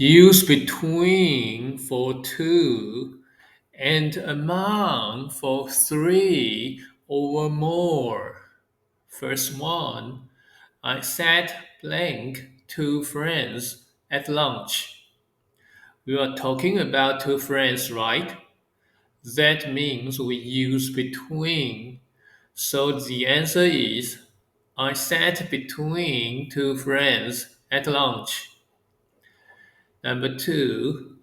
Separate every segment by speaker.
Speaker 1: Use between for two and among for three or more. First one, I sat blank two friends at lunch. We are talking about two friends, right? That means we use between. So the answer is I sat between two friends at lunch. Number two,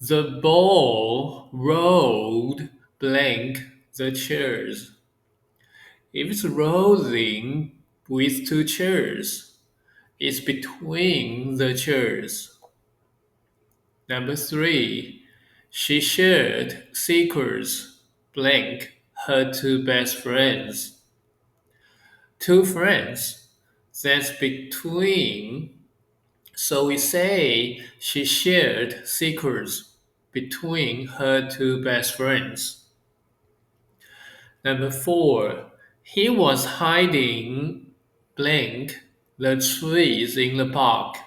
Speaker 1: the ball rolled blank the chairs. If it's rolling with two chairs, it's between the chairs. Number three, she shared secrets blank her two best friends. Two friends, that's between. So we say she shared secrets between her two best friends. Number four, he was hiding blank the trees in the park.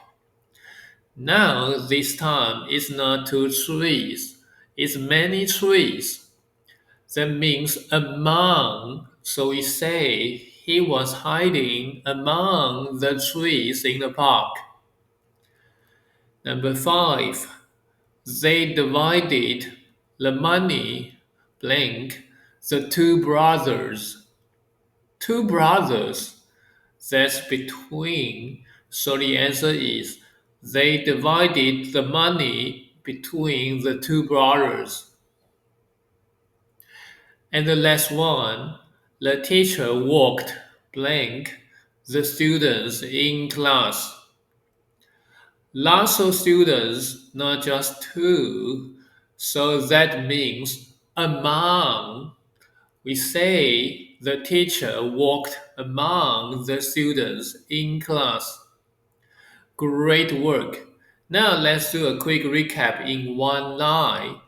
Speaker 1: Now this time it's not two trees, it's many trees. That means among, so we say he was hiding among the trees in the park. Number five, they divided the money blank the two brothers. Two brothers, that's between, so the answer is they divided the money between the two brothers. And the last one, the teacher walked blank the students in class. Lots of students, not just two, so that means among. We say the teacher walked among the students in class. Great work. Now let's do a quick recap in one line.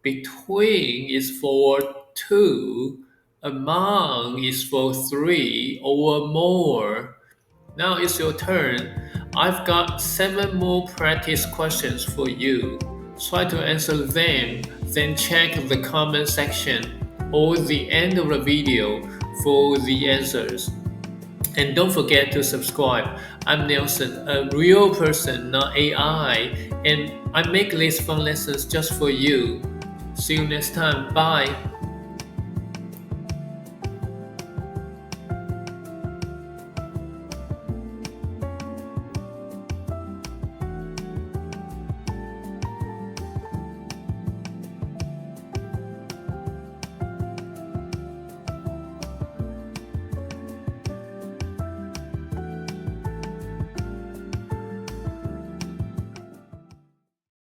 Speaker 1: Between is for two, among is for three or more. Now it's your turn. I've got 7 more practice questions for you. Try to answer them, then check the comment section or the end of the video for the answers. And don't forget to subscribe. I'm Nelson, a real person, not AI, and I make these fun lessons just for you. See you next time. Bye.